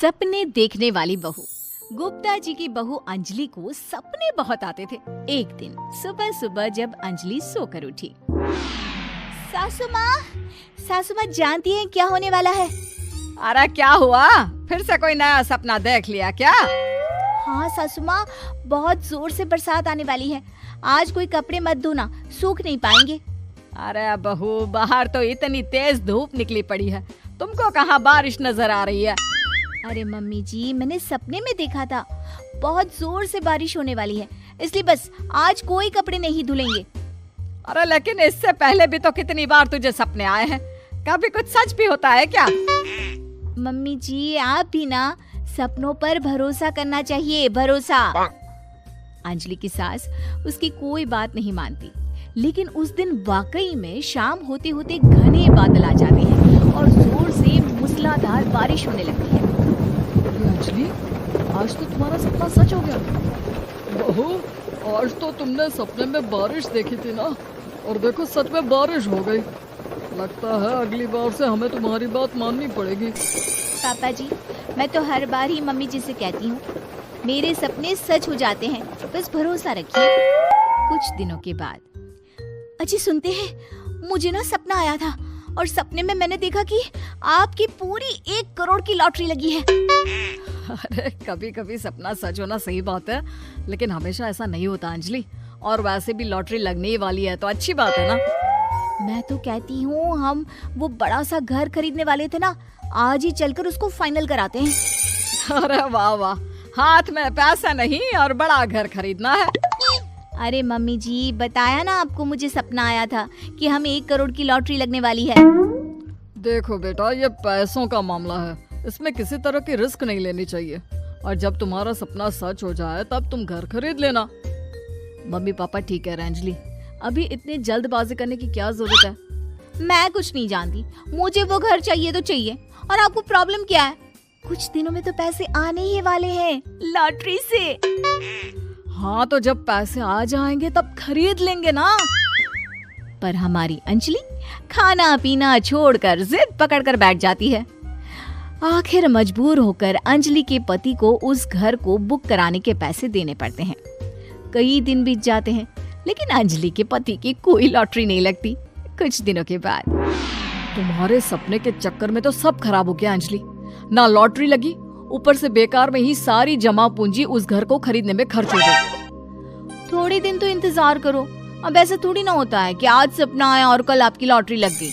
सपने देखने वाली बहू। गुप्ता जी की बहू अंजलि को सपने बहुत आते थे। एक दिन सुबह सुबह जब अंजलि सोकर उठी, सासू माँ जानती हैं क्या होने वाला है? अरे क्या हुआ, फिर से कोई नया सपना देख लिया क्या? हाँ सासू माँ, बहुत जोर से बरसात आने वाली है। आज कोई कपड़े मत धोना, सूख नहीं पाएंगे। अरे बहू, बाहर तो इतनी तेज धूप निकली पड़ी है, तुमको कहाँ बारिश नजर आ रही है? अरे मम्मी जी, मैंने सपने में देखा था बहुत जोर से बारिश होने वाली है, इसलिए बस आज कोई कपड़े नहीं धुलेंगे। अरे लेकिन इससे पहले भी तो कितनी बार तुझे सपने आए हैं, कभी कुछ सच भी होता है क्या? मम्मी जी, आप भी ना सपनों पर भरोसा करना चाहिए, भरोसा। अंजलि की सास उसकी कोई बात नहीं मानती, लेकिन उस दिन वाकई में शाम होते होते घने बादल आ जाते हैं और जोर से मूसलाधार बारिश होने लगती है। अंजलि, आज तो तुम्हारा सपना सच हो गया। बहू, आज तो तुमने सपने में बारिश देखी थी ना, और देखो सच में बारिश हो गई। लगता है अगली बार से हमें तुम्हारी बात माननी पड़ेगी। पापा जी, मैं तो हर बार ही मम्मी जी से कहती हूँ, मेरे सपने सच हो जाते हैं, बस भरोसा रखिए। कुछ दिनों के बाद, अजी सुनते हैं, मुझे ना सपना आया था और सपने में मैंने देखा कि आपकी पूरी 1 करोड़ की लॉटरी लगी है। अरे कभी कभी सपना सच होना सही बात है, लेकिन हमेशा ऐसा नहीं होता अंजलि। और वैसे भी लॉटरी लगने ही वाली है तो अच्छी बात है ना। मैं तो कहती हूँ, हम वो बड़ा सा घर खरीदने वाले थे ना, आज ही चलकर उसको फाइनल कराते हैं। अरे वाह वाह, हाथ में पैसा नहीं और बड़ा घर खरीदना है। अरे मम्मी जी, बताया ना आपको, मुझे सपना आया था कि हम 1 करोड़ की लॉटरी लगने वाली है। देखो बेटा, ये पैसों का मामला है, इसमें किसी तरह की रिस्क नहीं लेनी चाहिए। और जब तुम्हारा सपना सच हो जाए तब तुम घर खरीद लेना। मम्मी पापा ठीक कह रहे हैं अंजलि, अभी इतनी जल्दबाजी करने की क्या जरूरत है? मैं कुछ नहीं जानती, मुझे वो घर चाहिए तो चाहिए। और आपको प्रॉब्लम क्या है? कुछ दिनों में तो पैसे आने ही वाले हैं लॉटरी से। हाँ तो जब पैसे आ जाएंगे तब खरीद लेंगे ना। पर हमारी अंजलि खाना पीना छोड़कर जिद पकड़कर बैठ जाती है। आखिर मजबूर होकर अंजलि के पति को उस घर को बुक कराने के पैसे देने पड़ते हैं। कई दिन बीत जाते हैं, लेकिन अंजलि के पति की कोई लॉटरी नहीं लगती। कुछ दिनों के बाद, तुम्हारे सपने के चक्कर में तो सब खराब हो गया अंजलि। ना लॉटरी लगी, ऊपर से बेकार में ही सारी जमा पूंजी उस घर को खरीदने में खर्च हो गई। थोड़े दिन तो इंतजार करो, अब ऐसा थोड़ी ना होता है कि आज सपना आया और कल आपकी लॉटरी लग गई।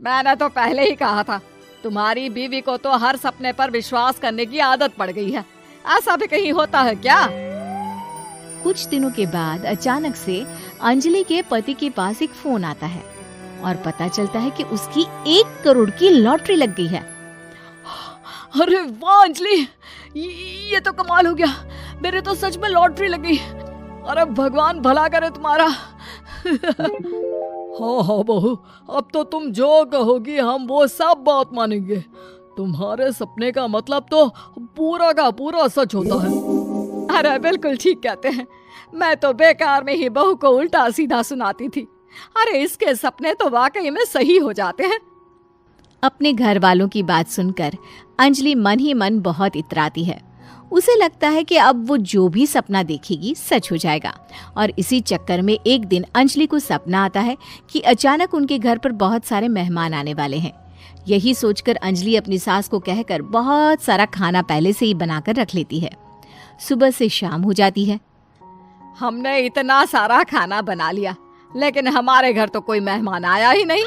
मैंने तो पहले ही कहा था, तुम्हारी बीवी को तो हर सपने पर विश्वास करने की आदत पड़ गई है। ऐसा भी कहीं होता है क्या? कुछ दिनों के बाद अचानक से अंजलि के पति के पास एक फोन आता है और पता चलता है कि उसकी 1 करोड़ की लॉटरी लग गई है। अरे वाह अंजलि, ये तो कमाल हो गया, मेरे तो सच में लॉटरी लगी। अरे भगवान भला करे तुम्हारा। हाँ हाँ बहू, अब तो तुम जो कहोगी हम वो सब बात मानेंगे। तुम्हारे सपने का मतलब तो पूरा का पूरा सच होता है। अरे बिल्कुल ठीक कहते हैं, मैं तो बेकार में ही बहू को उल्टा सीधा सुनाती थी। अरे इसके सपने तो वाकई में सही हो जाते हैं। अपने घर वालों की बात सुनकर अंजलि मन ही मन बहुत इतराती है। उसे लगता है कि अब वो जो भी सपना देखेगी सच हो जाएगा। और इसी चक्कर में एक दिन अंजलि को सपना आता है कि अचानक उनके घर पर बहुत सारे मेहमान आने वाले हैं। यही सोचकर अंजलि अपनी सास को कहकर बहुत सारा खाना पहले से ही बनाकर रख लेती है। सुबह से शाम हो जाती है। हमने इतना सारा खाना बना लिया, लेकिन हमारे घर तो कोई मेहमान आया ही नहीं।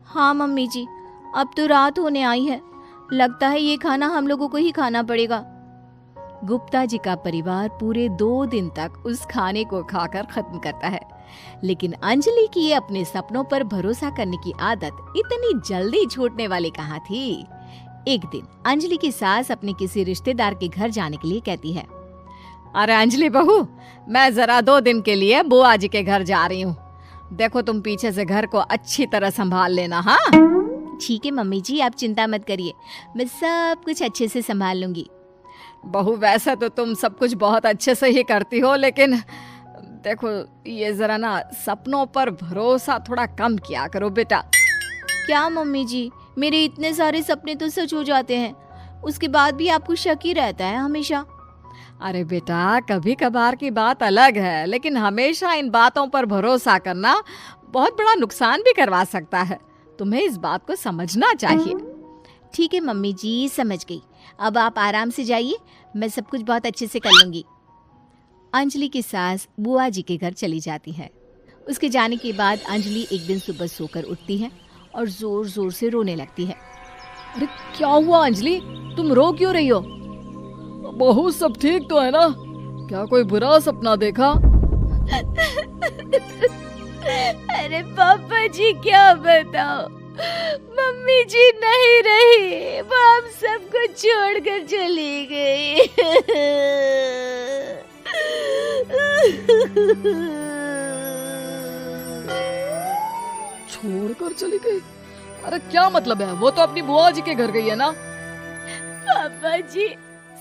हाँ मम्मी जी, अब तो रात होने आई है, लगता है ये खाना हम लोगों को ही खाना पड़ेगा। गुप्ता जी का परिवार पूरे 2 दिन तक उस खाने को खाकर खत्म करता है, लेकिन अंजलि की अपने सपनों पर भरोसा करने की आदत इतनी जल्दी छूटने वाली कहाँ थी। एक दिन अंजलि की सास अपने किसी रिश्तेदार के घर जाने के लिए कहती है, अरे अंजलि बहू, मैं जरा 2 दिन के लिए बुआ जी के घर जा रही हूँ। देखो तुम पीछे से घर को अच्छी तरह संभाल लेना। हाँ ठीक है मम्मी जी, आप चिंता मत करिए, मैं सब कुछ अच्छे से संभाल लूंगी। बहू, वैसे तो तुम सब कुछ बहुत अच्छे से ही करती हो, लेकिन देखो ये जरा ना सपनों पर भरोसा थोड़ा कम किया करो बेटा। क्या मम्मी जी, मेरे इतने सारे सपने तो सच हो जाते हैं, उसके बाद भी आपको शक ही रहता है हमेशा। अरे बेटा, कभी कभार की बात अलग है, लेकिन हमेशा इन बातों पर भरोसा करना बहुत बड़ा नुकसान भी करवा सकता है। तुम्हें इस बात को समझना चाहिए। ठीक है मम्मी जी, समझ गई। अब आप आराम से जाइए, मैं सब कुछ बहुत अच्छे से कर लूंगी। अंजलि की सास बुआ जी के घर चली जाती है। उसके जाने के बाद अंजलि एक दिन सुबह सोकर उठती है और जोर जोर से रोने लगती है। अरे क्या हुआ अंजलि, तुम रो क्यों रही हो? बहू सब ठीक तो है ना? क्या कोई बुरा सपना देखा? अरे पापा जी क्या बताओ, मम्मी जी नहीं रही, वो हम सबको छोड़कर चली गई। छोड़कर चली गई? अरे क्या मतलब है? वो तो अपनी बुआ जी के घर गई है ना? पापा जी,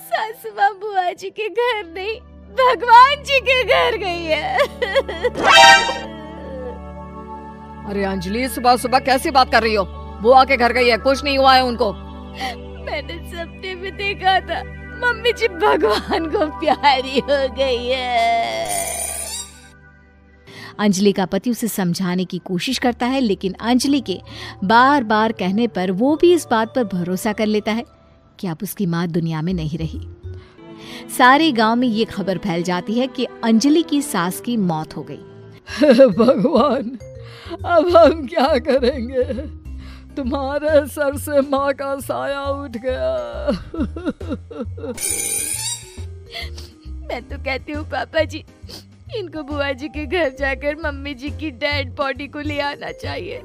सासू माँ बुआ जी के घर नहीं, भगवान जी के घर गई है। अरे अंजलि, सुबह सुबह कैसी बात कर रही हो? बुआ के घर गई है, कुछ नहीं हुआ है उनको। मैंने सपने में देखा था, मम्मी जी भगवान को प्यारी हो गई है। अंजलि का पति उसे समझाने की कोशिश करता है, लेकिन अंजलि के बार बार कहने पर वो भी इस बात पर भरोसा कर लेता है कि अब उसकी माँ दुनिया में नहीं रही। सारे गांव में ये खबर फैल जाती है कि अंजलि की सास की मौत हो गई। भगवान, अब हम क्या करेंगे? तुम्हारे सर से माँ का साया उठ गया। मैं तो कहती हूँ पापा जी, इनको बुआ जी के घर जाकर मम्मी जी की डेड बॉडी को ले आना चाहिए,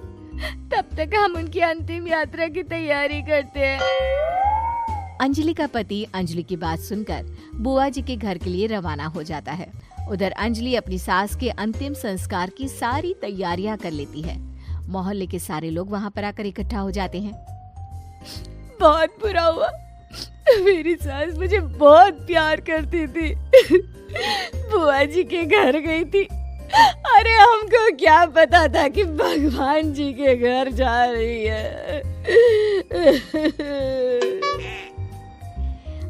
तब तक हम उनकी अंतिम यात्रा की तैयारी करते हैं। अंजलि का पति अंजलि की बात सुनकर बुआ जी के घर के लिए रवाना हो जाता है। उधर अंजलि अपनी सास के अंतिम संस्कार की सारी तैयारियां कर लेती है। मोहल्ले के सारे लोग वहां पर आकर इकट्ठा हो जाते हैं। बहुत बुरा हुआ, मेरी सास मुझे बहुत प्यार करती थी, बुआ जी के घर गई थी। अरे हमको क्या पता था कि भगवान जी के घर जा रही है।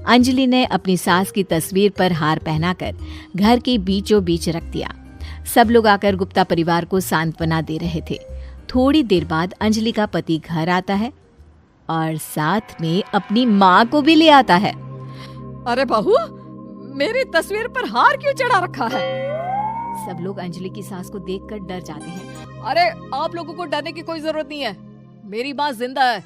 अंजलि ने अपनी सास की तस्वीर पर हार पहनाकर घर के बीचों बीच रख दिया। सब लोग आकर गुप्ता परिवार को सांत्वना दे रहे थे। थोड़ी देर बाद अंजलि का पति घर आता है और साथ में अपनी माँ को भी ले आता है। अरे बहू, मेरी तस्वीर पर हार क्यों चढ़ा रखा है? सब लोग अंजलि की सास को देखकर डर जाते हैं। अरे आप लोगों को डरने की कोई जरूरत नहीं है, मेरी माँ जिंदा है।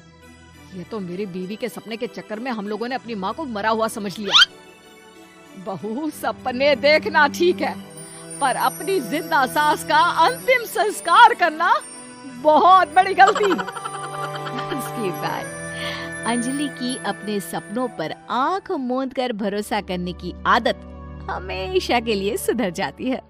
ये तो मेरी बीवी के सपने के चक्कर में हम लोगों ने अपनी माँ को मरा हुआ समझ लिया। बहू, सपने देखना ठीक है, पर अपनी जिंदा सास का अंतिम संस्कार करना बहुत बड़ी गलती। इसके बाद अंजलि की अपने सपनों पर आंख मूंद कर भरोसा करने की आदत हमेशा के लिए सुधर जाती है।